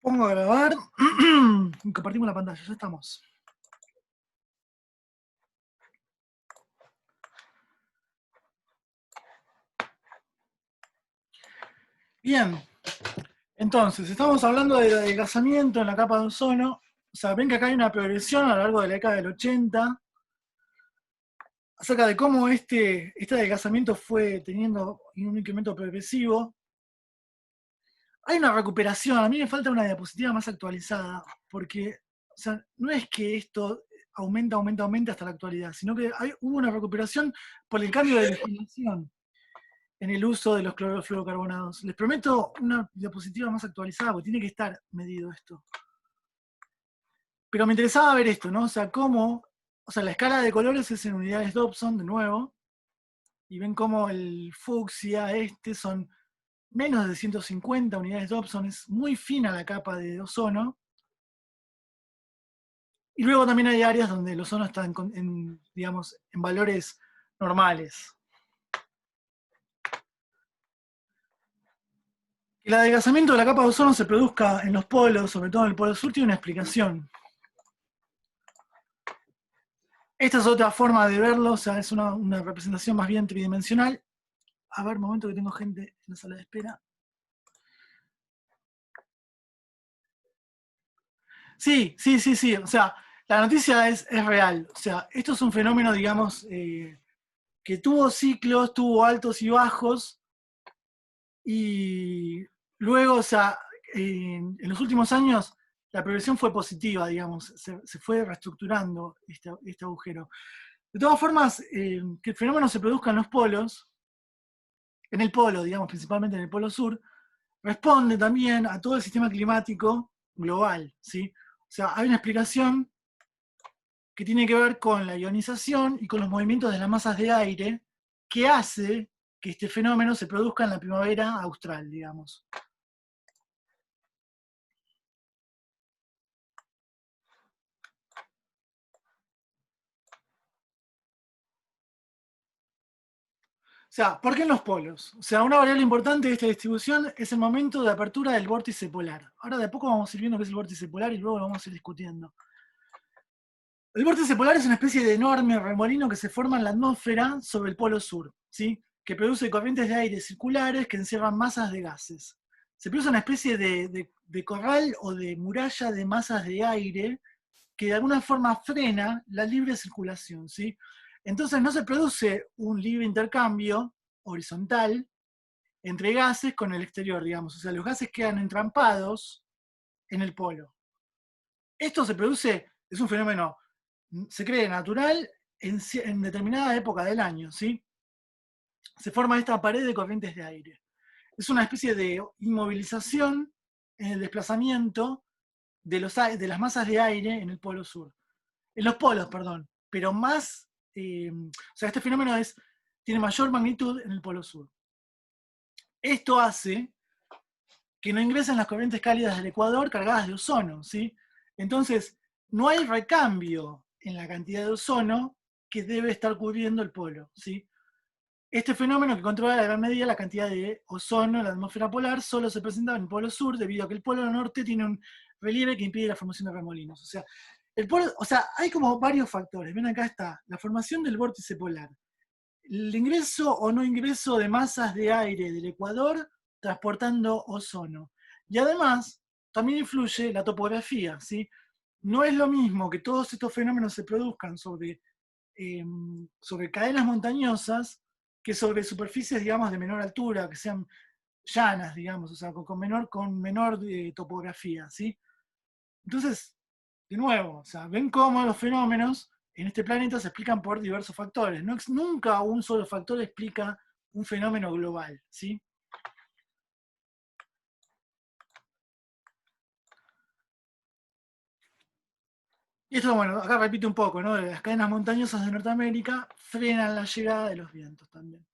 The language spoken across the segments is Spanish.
Pongo a grabar. Compartimos la pantalla, ya estamos. Bien, entonces, estamos hablando del adelgazamiento en la capa de ozono. O sea, ven que acá hay una progresión a lo largo de la década del 80 acerca de cómo este adelgazamiento fue teniendo un incremento progresivo. Hay una recuperación, a mí me falta una diapositiva más actualizada, porque o sea, no es que esto aumenta hasta la actualidad, sino que hubo una recuperación por el cambio de legislación en el uso de los clorofluorocarbonados. Les prometo una diapositiva más actualizada, porque tiene que estar medido esto. Pero me interesaba ver esto, ¿no? O sea, la escala de colores es en unidades Dobson, de nuevo, y ven cómo el fucsia son menos de 150 unidades Dobson, es muy fina la capa de ozono. Y luego también hay áreas donde el ozono está digamos, en valores normales. Que el adelgazamiento de la capa de ozono se produzca en los polos, sobre todo en el polo sur, tiene una explicación. Esta es otra forma de verlo, o sea, es una representación más bien tridimensional. A ver, momento que tengo gente en la sala de espera. Sí, sí, sí, sí. O sea, la noticia es real. O sea, esto es un fenómeno, digamos, que tuvo ciclos, tuvo altos y bajos. Y luego, o sea, en los últimos años, la progresión fue positiva, digamos. Se fue reestructurando este agujero. De todas formas, que el fenómeno se produzca en los polos, en el polo, digamos, principalmente en el polo sur, responde también a todo el sistema climático global, ¿sí? O sea, hay una explicación que tiene que ver con la ionización y con los movimientos de las masas de aire que hace que este fenómeno se produzca en la primavera austral, digamos. O sea, ¿por qué en los polos? O sea, una variable importante de esta distribución es el momento de apertura del vórtice polar. Ahora de a poco vamos a ir viendo qué es el vórtice polar y luego lo vamos a ir discutiendo. El vórtice polar es una especie de enorme remolino que se forma en la atmósfera sobre el polo sur, ¿sí? Que produce corrientes de aire circulares que encierran masas de gases. Se produce una especie de corral o de muralla de masas de aire que de alguna forma frena la libre circulación, ¿sí? Entonces no se produce un libre intercambio horizontal entre gases con el exterior, digamos. O sea, los gases quedan entrampados en el polo. Esto se produce, es un fenómeno, se cree natural en determinada época del año, ¿sí? Se forma esta pared de corrientes de aire. Es una especie de inmovilización en el desplazamiento de las masas de aire en el polo sur. En los polos, perdón. Pero más, o sea, este fenómeno tiene mayor magnitud en el polo sur. Esto hace que no ingresen las corrientes cálidas del Ecuador cargadas de ozono, ¿sí? Entonces, no hay recambio en la cantidad de ozono que debe estar cubriendo el polo, ¿sí? Este fenómeno, que controla en gran medida la cantidad de ozono en la atmósfera polar, solo se presenta en el polo sur debido a que el polo norte tiene un relieve que impide la formación de remolinos. O sea, hay como varios factores. Ven, acá está la formación del vórtice polar, el ingreso o no ingreso de masas de aire del Ecuador transportando ozono. Y además, también influye la topografía, ¿sí? No es lo mismo que todos estos fenómenos se produzcan sobre cadenas montañosas que sobre superficies, digamos, de menor altura, que sean llanas, digamos, o sea, con menor topografía, ¿sí? Entonces, de nuevo, o sea, ven cómo los fenómenos en este planeta se explican por diversos factores. Nunca un solo factor explica un fenómeno global, ¿sí? Y esto, bueno, acá repite un poco, ¿no? Las cadenas montañosas de Norteamérica frenan la llegada de los vientos también.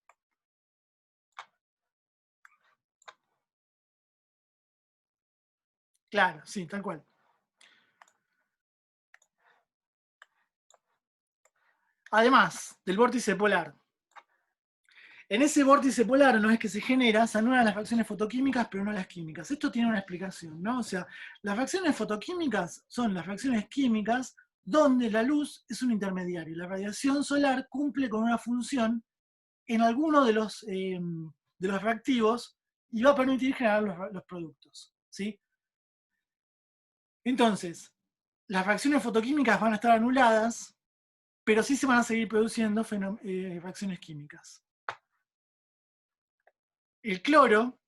Claro, sí, tal cual. Además del vórtice polar, En ese vórtice polar, una vez que se genera, se anulan las reacciones fotoquímicas, pero no las químicas. Esto tiene una explicación, ¿no? O sea, las reacciones fotoquímicas son las reacciones químicas donde la luz es un intermediario. La radiación solar cumple con una función en alguno de los reactivos y va a permitir generar los productos, ¿sí? Entonces, las reacciones fotoquímicas van a estar anuladas, pero sí se van a seguir produciendo reacciones químicas. El cloro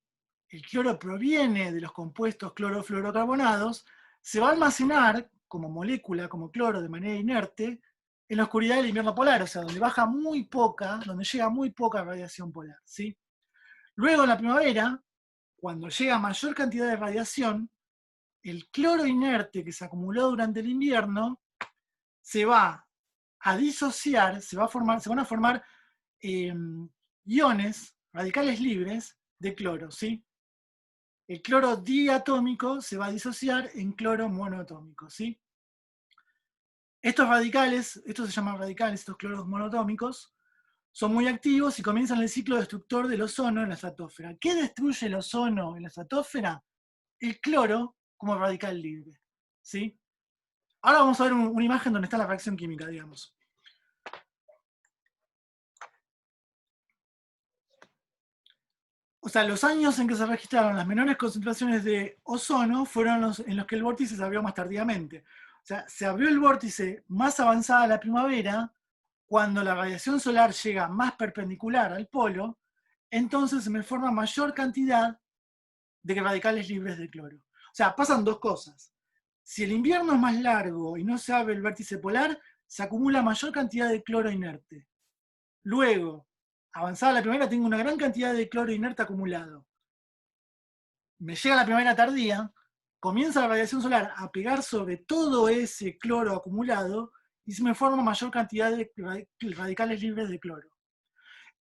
proviene de los compuestos clorofluorocarbonados, se va a almacenar como molécula, como cloro, de manera inerte, en la oscuridad del invierno polar, o sea, donde baja muy poca, donde llega muy poca radiación polar, ¿sí? Luego en la primavera, cuando llega mayor cantidad de radiación, el cloro inerte que se acumuló durante el invierno se va a disociar, se van a formar iones, radicales libres de cloro, ¿sí? El cloro diatómico se va a disociar en cloro monoatómico, ¿sí? Estos radicales, estos se llaman radicales, estos cloros monoatómicos, son muy activos y comienzan el ciclo destructor del ozono en la estratosfera. ¿Qué destruye el ozono en la estratosfera? El cloro como radical libre, ¿sí? Ahora vamos a ver una imagen donde está la reacción química, digamos. O sea, los años en que se registraron las menores concentraciones de ozono fueron los en los que el vórtice se abrió más tardíamente. O sea, se abrió el vórtice más avanzada la primavera, cuando la radiación solar llega más perpendicular al polo, entonces se me forma mayor cantidad de radicales libres de cloro. O sea, pasan dos cosas. Si el invierno es más largo y no se abre el vértice polar, se acumula mayor cantidad de cloro inerte. Luego, avanzada la primavera, tengo una gran cantidad de cloro inerte acumulado. Me llega la primavera tardía, comienza la radiación solar a pegar sobre todo ese cloro acumulado y se me forma mayor cantidad de radicales libres de cloro.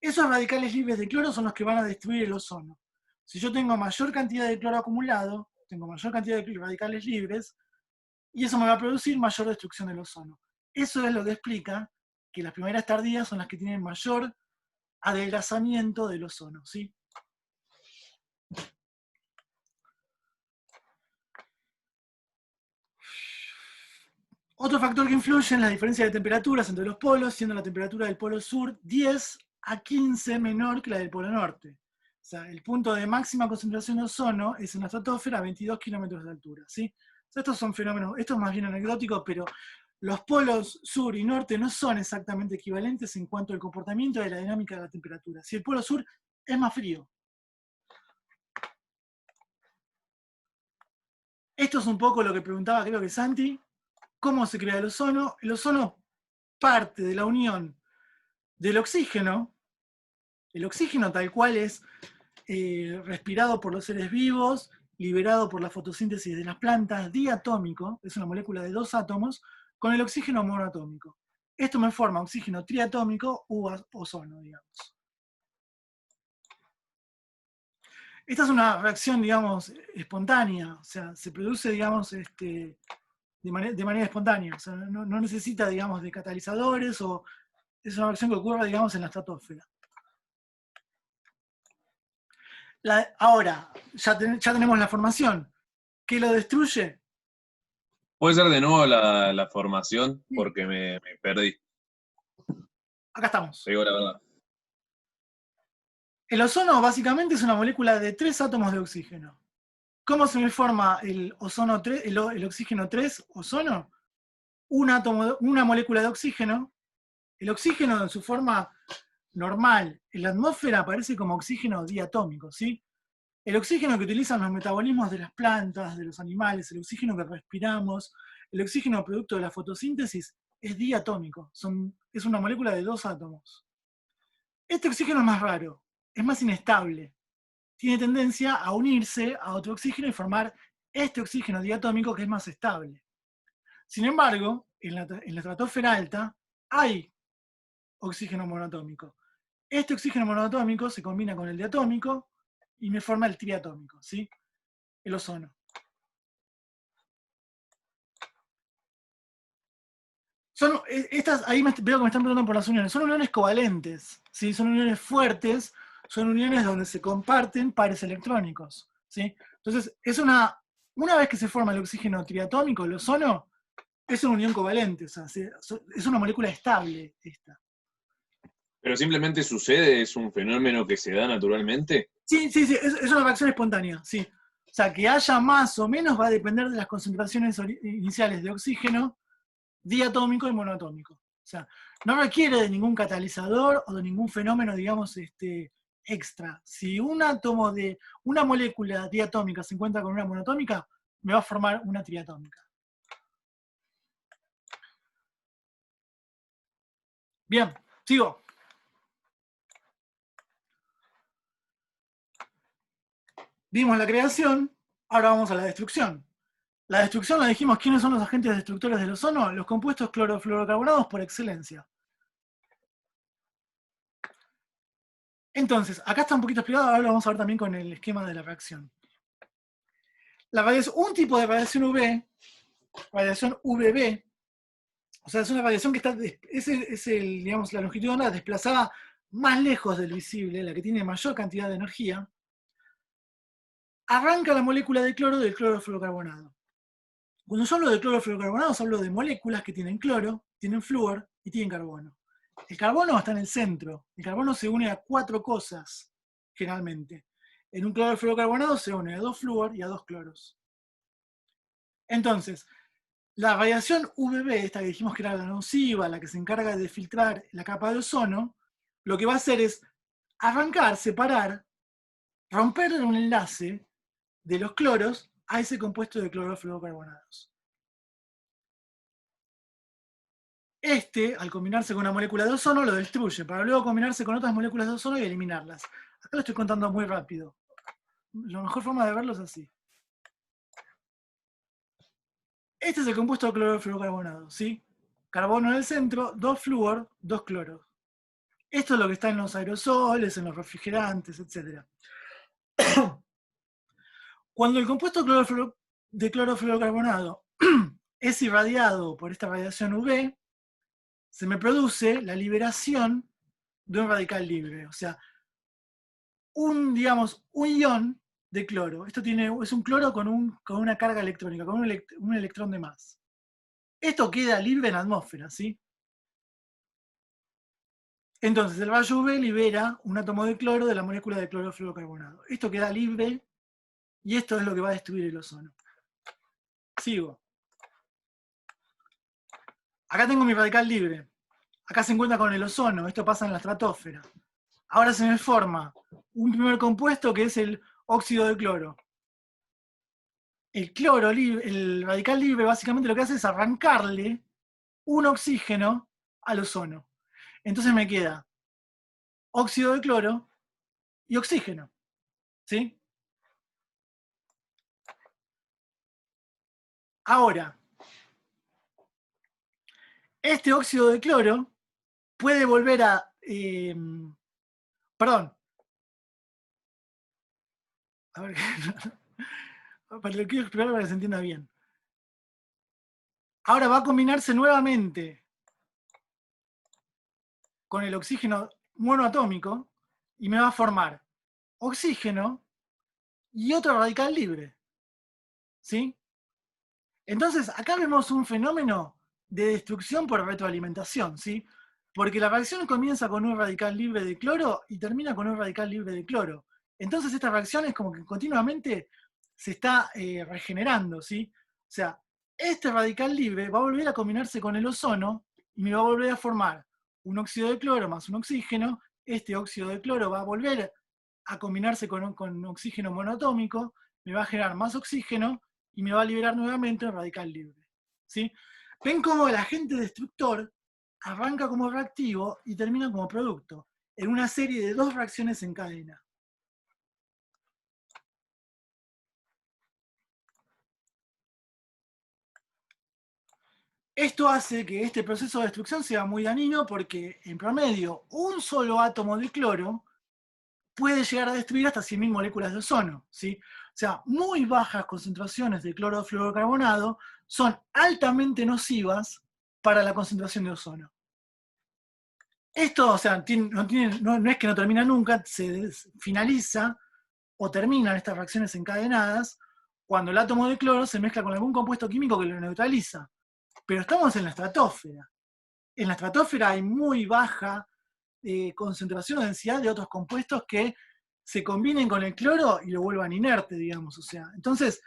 Esos radicales libres de cloro son los que van a destruir el ozono. Si yo tengo mayor cantidad de cloro acumulado, tengo mayor cantidad de radicales libres, y eso me va a producir mayor destrucción del ozono. Eso es lo que explica que las primeras tardías son las que tienen mayor adelgazamiento del ozono, ¿sí? Otro factor que influye es la diferencia de temperaturas entre los polos, siendo la temperatura del polo sur 10 a 15 menor que la del polo norte. O sea, el punto de máxima concentración de ozono es en la estratosfera a 22 kilómetros de altura, ¿sí? O sea, estos son fenómenos, esto es más bien anecdótico, pero los polos sur y norte no son exactamente equivalentes en cuanto al comportamiento de la dinámica de la temperatura. Si el polo sur es más frío. Esto es un poco lo que preguntaba, creo que Santi. ¿Cómo se crea el ozono? El ozono parte de la unión del oxígeno. El oxígeno tal cual es respirado por los seres vivos, liberado por la fotosíntesis de las plantas, diatómico, es una molécula de 2 átomos, con el oxígeno monoatómico. Esto me forma oxígeno triatómico u ozono, digamos. Esta es una reacción, digamos, espontánea, o sea, se produce, digamos, de manera espontánea, o sea, no necesita, digamos, de catalizadores, o es una reacción que ocurre, digamos, en la estratosfera. Ahora, ya tenemos la formación. ¿Qué lo destruye? ¿Puede ser de nuevo la formación? Porque me perdí. Acá estamos. Te digo la verdad. El ozono básicamente es una molécula de 3 átomos de oxígeno. ¿Cómo se me forma el oxígeno 3, ozono? Una molécula de oxígeno. El oxígeno en su forma normal en la atmósfera aparece como oxígeno diatómico, ¿sí? El oxígeno que utilizan los metabolismos de las plantas, de los animales, el oxígeno que respiramos, el oxígeno producto de la fotosíntesis es diatómico, es una molécula de 2 átomos. Este oxígeno es más raro, es más inestable, tiene tendencia a unirse a otro oxígeno y formar este oxígeno diatómico que es más estable. Sin embargo, en la estratosfera alta hay oxígeno monoatómico. Este oxígeno monoatómico se combina con el diatómico y me forma el triatómico, ¿sí? El ozono. Ahí veo que me están preguntando por las uniones. Son uniones covalentes, ¿sí? Son uniones fuertes, son uniones donde se comparten pares electrónicos, ¿sí? Entonces, una vez que se forma el oxígeno triatómico, el ozono, es una unión covalente, o sea, es una molécula estable esta. Pero simplemente sucede, es un fenómeno que se da naturalmente. Sí, es una reacción espontánea, sí. O sea, que haya más o menos va a depender de las concentraciones iniciales de oxígeno, diatómico y monoatómico. O sea, no requiere de ningún catalizador o de ningún fenómeno, digamos, extra. Si un átomo de una molécula diatómica se encuentra con una monoatómica, me va a formar una triatómica. Bien, sigo. Vimos la creación, ahora vamos a la destrucción. La destrucción, la dijimos, ¿quiénes son los agentes destructores del ozono? Los compuestos clorofluorocarbonados por excelencia. Entonces, acá está un poquito explicado, ahora lo vamos a ver también con el esquema de la reacción. Un tipo de radiación UV, radiación UVB, o sea, es una radiación que está, digamos, la longitud de onda desplazada más lejos del visible, la que tiene mayor cantidad de energía, arranca la molécula de cloro del clorofluorocarbonato. Cuando yo hablo de clorofluorocarbonados, hablo de moléculas que tienen cloro, tienen flúor y tienen carbono. El carbono está en el centro. El carbono se une a 4 cosas, generalmente. En un clorofluorocarbonato se une a 2 flúor y a 2 cloros. Entonces, la radiación UVB, esta que dijimos que era la nociva, la que se encarga de filtrar la capa de ozono, lo que va a hacer es arrancar, separar, romper un enlace de los cloros a ese compuesto de clorofluorocarbonados. Al combinarse con una molécula de ozono, lo destruye, para luego combinarse con otras moléculas de ozono y eliminarlas. Acá lo estoy contando muy rápido. La mejor forma de verlo es así. Este es el compuesto de clorofluorocarbonados, ¿sí? Carbono en el centro, 2 flúor, 2 cloros. Esto es lo que está en los aerosoles, en los refrigerantes, etc. Cuando el compuesto de clorofluorocarbonados es irradiado por esta radiación UV, se me produce la liberación de un radical libre. O sea, un ion de cloro. Esto es un cloro con una carga electrónica, con un electrón de más. Esto queda libre en la atmósfera, ¿sí? Entonces, el rayo UV libera un átomo de cloro de la molécula de clorofluorocarbonato. Esto queda libre y esto es lo que va a destruir el ozono. Sigo. Acá tengo mi radical libre. Acá se encuentra con el ozono. Esto pasa en la estratosfera. Ahora se me forma un primer compuesto que es el óxido de cloro. El radical libre básicamente lo que hace es arrancarle un oxígeno al ozono. Entonces me queda óxido de cloro y oxígeno. ¿Sí? Ahora, este óxido de cloro puede volver a... perdón. A ver, para lo quiero explicar para que se entienda bien. Ahora va a combinarse nuevamente con el oxígeno monoatómico y me va a formar oxígeno y otro radical libre. ¿Sí? Entonces, acá vemos un fenómeno de destrucción por retroalimentación, ¿sí? Porque la reacción comienza con un radical libre de cloro y termina con un radical libre de cloro. Entonces, esta reacción es como que continuamente se está regenerando, ¿sí? O sea, este radical libre va a volver a combinarse con el ozono y me va a volver a formar un óxido de cloro más un oxígeno. Este óxido de cloro va a volver a combinarse con oxígeno monoatómico, me va a generar más oxígeno y me va a liberar nuevamente el radical libre. ¿Sí? Ven cómo el agente destructor arranca como reactivo y termina como producto, en una serie de 2 reacciones en cadena. Esto hace que este proceso de destrucción sea muy dañino porque, en promedio, un solo átomo de cloro puede llegar a destruir hasta 100.000 moléculas de ozono, ¿sí? O sea, muy bajas concentraciones de clorofluorocarbonato son altamente nocivas para la concentración de ozono. Esto, o sea, no es que no termina nunca, se finaliza o terminan estas reacciones encadenadas cuando el átomo de cloro se mezcla con algún compuesto químico que lo neutraliza. Pero estamos en la estratosfera. En la estratosfera hay muy baja concentración o densidad de otros compuestos que se combinen con el cloro y lo vuelvan inerte, digamos. O sea, entonces,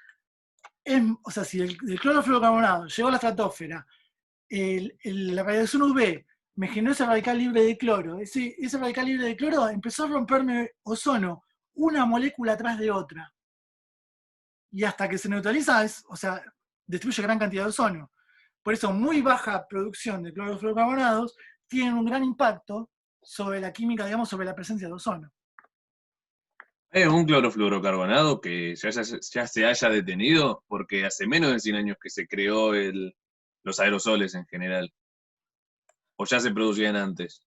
si el clorofluorocarbonato llegó a la estratosfera, la radiación UV me generó ese radical libre de cloro, ese radical libre de cloro empezó a romperme ozono, una molécula atrás de otra. Y hasta que se neutraliza, destruye gran cantidad de ozono. Por eso, muy baja producción de clorofluorocarbonados tienen un gran impacto sobre la química, digamos, sobre la presencia de ozono. ¿Hay algún clorofluorocarbonato que ya se haya detenido? Porque hace menos de 100 años que se creó los aerosoles en general. ¿O ya se producían antes?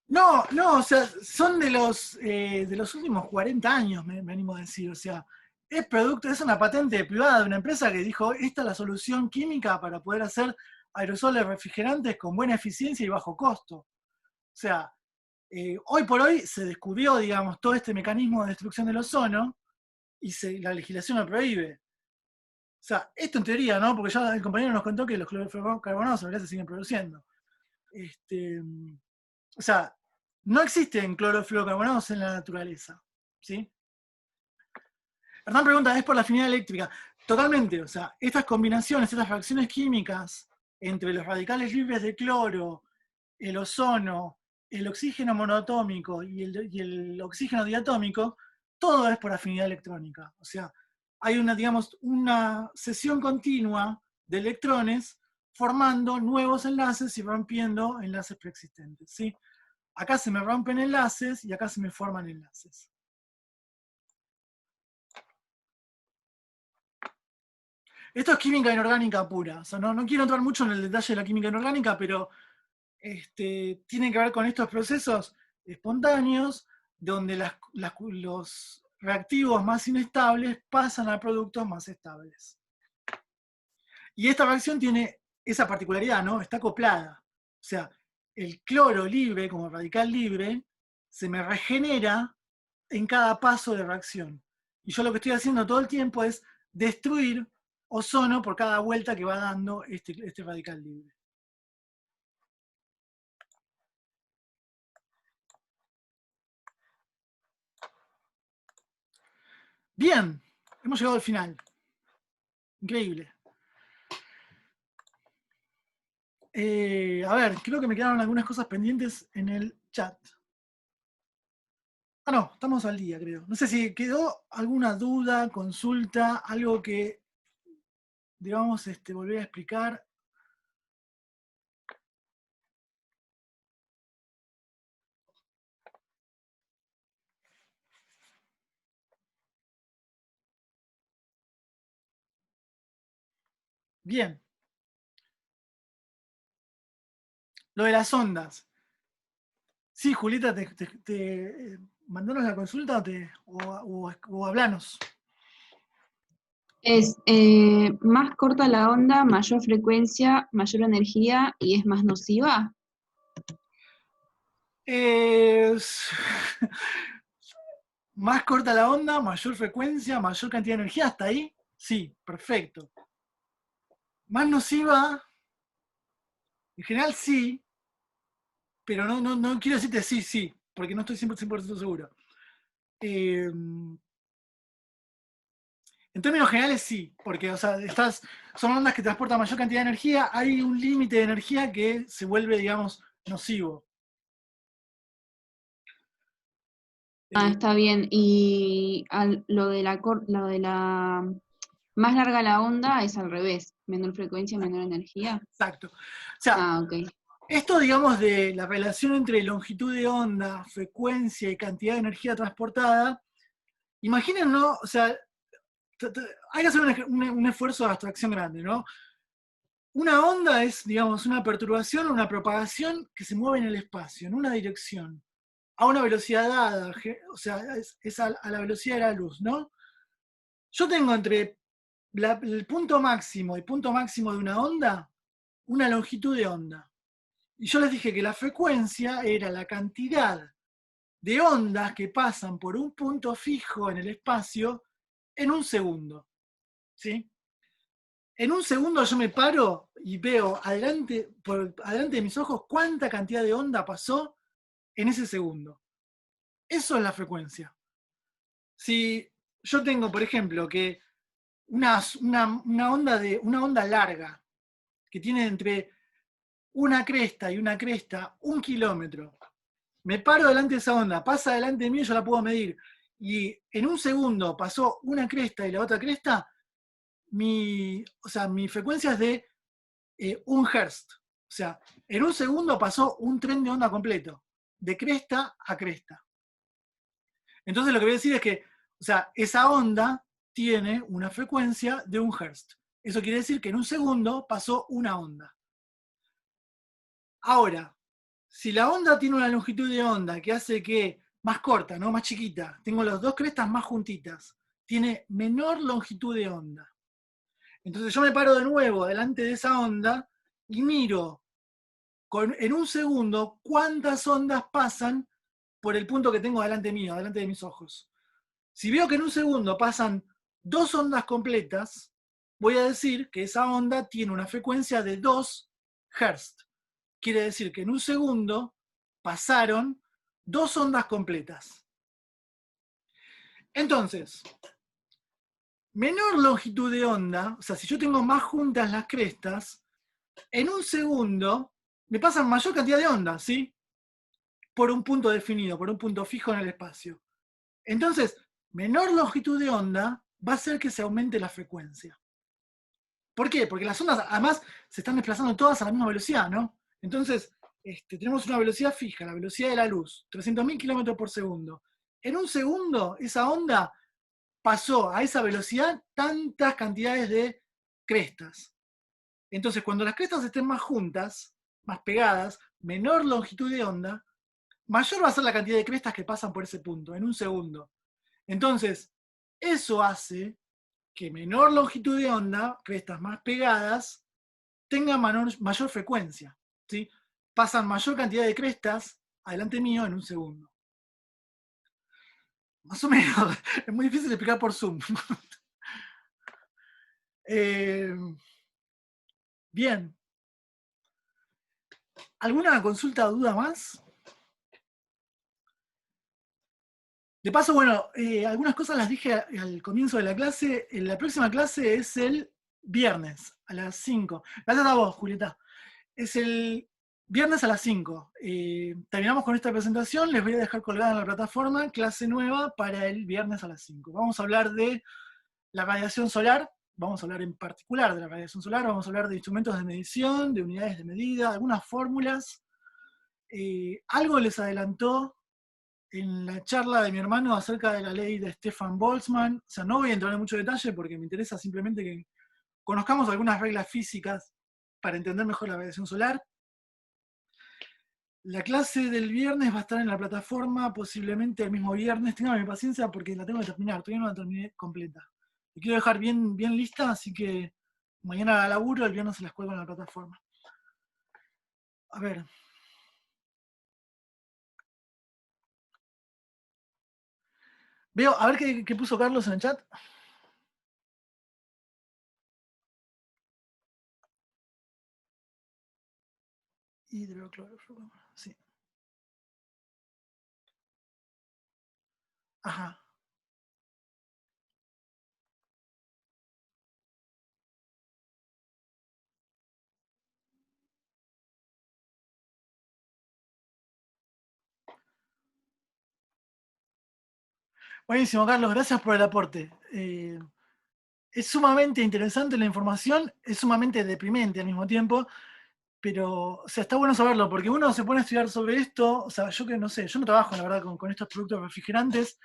No, o sea, son de los últimos 40 años, me animo a decir. O sea, es una patente privada de una empresa que dijo, esta es la solución química para poder hacer aerosoles refrigerantes con buena eficiencia y bajo costo. O sea, hoy por hoy se descubrió, digamos, todo este mecanismo de destrucción del ozono y la legislación lo prohíbe. O sea, esto en teoría, ¿no? Porque ya el compañero nos contó que los clorofluorocarbonados en realidad se siguen produciendo. O sea, no existen clorofluorocarbonados en la naturaleza, ¿sí? Hernán pregunta, ¿es por la afinidad eléctrica? Totalmente, o sea, estas combinaciones, estas reacciones químicas entre los radicales libres de cloro, el ozono, el oxígeno monoatómico y el oxígeno diatómico, todo es por afinidad electrónica. O sea, hay una sesión continua de electrones formando nuevos enlaces y rompiendo enlaces preexistentes, ¿sí? Acá se me rompen enlaces y acá se me forman enlaces. Esto es química inorgánica pura. O sea, no quiero entrar mucho en el detalle de la química inorgánica, pero tiene que ver con estos procesos espontáneos donde los reactivos más inestables pasan a productos más estables. Y esta reacción tiene esa particularidad, ¿no? Está acoplada. O sea, el cloro libre, como radical libre, se me regenera en cada paso de reacción. Y yo lo que estoy haciendo todo el tiempo es destruir ozono por cada vuelta que va dando este radical libre. Bien, hemos llegado al final. Increíble. A ver, creo que me quedaron algunas cosas pendientes en el chat. Ah, no, estamos al día, creo. No sé si quedó alguna duda, consulta, algo que debamos volver a explicar. Bien. Lo de las ondas. Sí, Julieta, mandanos la consulta o hablanos. Es más corta la onda, mayor frecuencia, mayor energía y es más nociva. Más corta la onda, mayor frecuencia, mayor cantidad de energía, ¿hasta ahí? Sí, perfecto. Más nociva, en general sí, pero no quiero decirte sí, porque no estoy 100% seguro. En términos generales sí, porque o sea, son ondas que transportan mayor cantidad de energía, hay un límite de energía que se vuelve, digamos, nocivo. Está bien. Y lo de la más larga la onda es al revés, menor frecuencia, menor energía. Exacto. O sea, Ok. esto, digamos, de la relación entre longitud de onda, frecuencia y cantidad de energía transportada, imaginen, ¿no? O sea, hay que hacer un esfuerzo de abstracción grande, ¿no? Una onda es, digamos, una perturbación o una propagación que se mueve en el espacio, en una dirección, a una velocidad dada, o sea, es a la velocidad de la luz, ¿no? Yo tengo entre el punto máximo y punto máximo de una onda, una longitud de onda. Y yo les dije que la frecuencia era la cantidad de ondas que pasan por un punto fijo en el espacio en un segundo. ¿Sí? En un segundo yo me paro y veo por adelante de mis ojos cuánta cantidad de onda pasó en ese segundo. Eso es la frecuencia. Si yo tengo, por ejemplo, que una onda larga, que tiene entre una cresta y una cresta 1 kilómetro, me paro delante de esa onda, pasa delante de mí y yo la puedo medir, y en un segundo pasó una cresta y la otra cresta, mi frecuencia es de 1 Hz. O sea, en un segundo pasó un tren de onda completo, de cresta a cresta. Entonces lo que voy a decir es que, o sea, esa onda tiene una frecuencia de 1 Hz. Eso quiere decir que en un segundo pasó una onda. Ahora, si la onda tiene una longitud de onda que hace que, más corta, ¿no? Más chiquita, tengo las dos crestas más juntitas, tiene menor longitud de onda. Entonces yo me paro de nuevo delante de esa onda y miro en un segundo cuántas ondas pasan por el punto que tengo delante mío, delante de mis ojos. Si veo que en un segundo pasan 2 ondas completas, voy a decir que esa onda tiene una frecuencia de 2 Hz. Quiere decir que en un segundo pasaron 2 ondas completas. Entonces, menor longitud de onda, o sea, si yo tengo más juntas las crestas, en un segundo me pasan mayor cantidad de ondas, ¿sí? Por un punto definido, por un punto fijo en el espacio. Entonces, menor longitud de onda va a hacer que se aumente la frecuencia. ¿Por qué? Porque las ondas, además, se están desplazando todas a la misma velocidad, ¿no? Entonces, tenemos una velocidad fija, la velocidad de la luz, 300.000 kilómetros por segundo. En un segundo, esa onda pasó a esa velocidad tantas cantidades de crestas. Entonces, cuando las crestas estén más juntas, más pegadas, menor longitud de onda, mayor va a ser la cantidad de crestas que pasan por ese punto, en un segundo. Entonces, eso hace que menor longitud de onda, crestas más pegadas, tengan mayor frecuencia. ¿Sí? Pasan mayor cantidad de crestas adelante mío en un segundo. Más o menos. Es muy difícil de explicar por Zoom. Bien. ¿Alguna consulta o duda más? De paso, bueno, algunas cosas las dije al comienzo de la clase. La próxima clase es el viernes a las 5. Gracias a vos, Julieta. Es el viernes a las 5. Terminamos con esta presentación. Les voy a dejar colgada en la plataforma clase nueva para el viernes a las 5. Vamos a hablar de la radiación solar. Vamos a hablar en particular de la radiación solar. Vamos a hablar de instrumentos de medición, de unidades de medida, algunas fórmulas. Algo les adelantó en la charla de mi hermano acerca de la ley de Stefan Boltzmann. O sea, no voy a entrar en mucho detalle porque me interesa simplemente que conozcamos algunas reglas físicas para entender mejor la radiación solar. La clase del viernes va a estar en la plataforma, posiblemente el mismo viernes. Ténganme paciencia porque la tengo que terminar, todavía no la terminé completa. La quiero dejar bien lista, así que mañana la laburo, el viernes se las cuelgo en la plataforma. A ver. Veo, a ver qué puso Carlos en el chat. Hidroclorofluoro, sí. Ajá. Buenísimo, Carlos, gracias por el aporte. Es sumamente interesante la información, es sumamente deprimente al mismo tiempo, pero o sea, está bueno saberlo, porque uno se pone a estudiar sobre esto, o sea, yo que no sé, yo no trabajo, la verdad, con estos productos refrigerantes,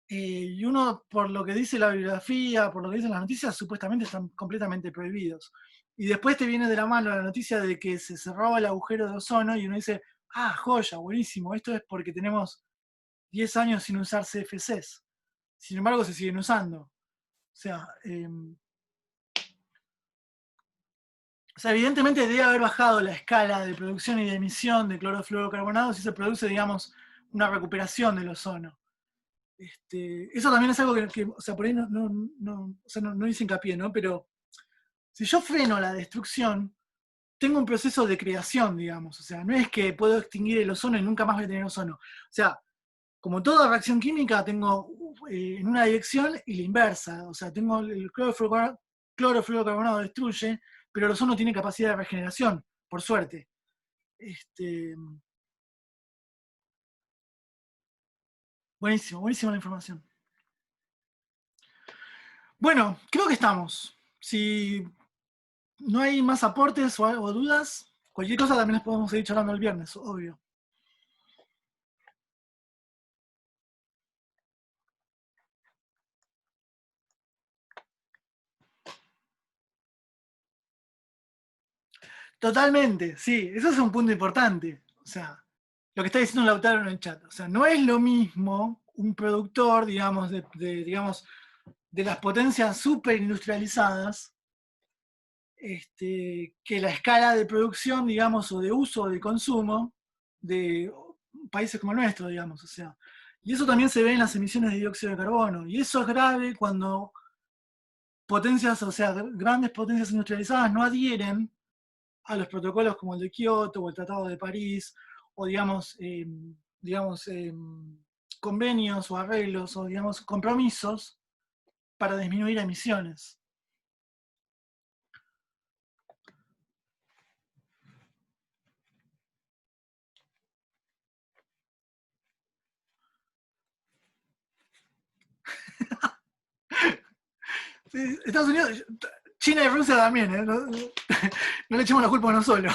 y uno, por lo que dice la bibliografía, por lo que dicen las noticias, supuestamente están completamente prohibidos. Y después te viene de la mano la noticia de que se cerraba el agujero de ozono y uno dice, ah, joya, buenísimo, esto es porque tenemos 10 años sin usar CFCs. Sin embargo, se siguen usando. O sea, O sea, evidentemente debe haber bajado la escala de producción y de emisión de clorofluorocarbonados si se produce, digamos, una recuperación del ozono. Eso también es algo que, o sea, por ahí no hice hincapié, ¿no? Pero si yo freno la destrucción, tengo un proceso de creación, digamos. O sea, no es que puedo extinguir el ozono y nunca más voy a tener ozono. O sea, como toda reacción química, tengo en una dirección y la inversa. O sea, tengo el clorofluorocarbonado destruye, pero el ozono tiene capacidad de regeneración, por suerte. Buenísimo, buenísima la información. Bueno, creo que estamos. Si no hay más aportes o dudas, cualquier cosa también les podemos seguir charlando el viernes, obvio. Totalmente, sí, eso es un punto importante. O sea, lo que está diciendo Lautaro en el chat. O sea, no es lo mismo un productor, digamos, digamos, de las potencias super industrializadas, que la escala de producción, digamos, o de uso o de consumo de países como el nuestro, digamos. O sea, y eso también se ve en las emisiones de dióxido de carbono. Y eso es grave cuando potencias, o sea, grandes potencias industrializadas no adhieren a los protocolos como el de Kioto o el Tratado de París, o convenios o arreglos o digamos compromisos para disminuir emisiones. Sí, Estados Unidos, China y Rusia también, ¿eh? No le echemos la culpa a uno solo.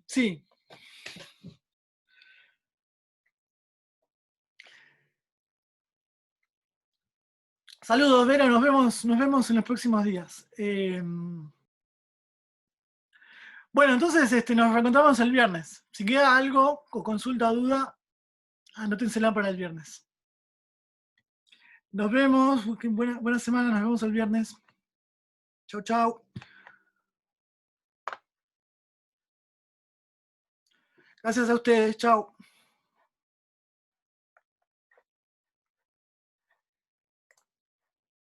Sí. Saludos, Vera, nos vemos en los próximos días. Bueno, entonces nos reencontramos el viernes. Si queda algo o consulta o duda, anótensela para el viernes. Nos vemos, buena semana, nos vemos el viernes. Chau, chau. Gracias a ustedes, chau.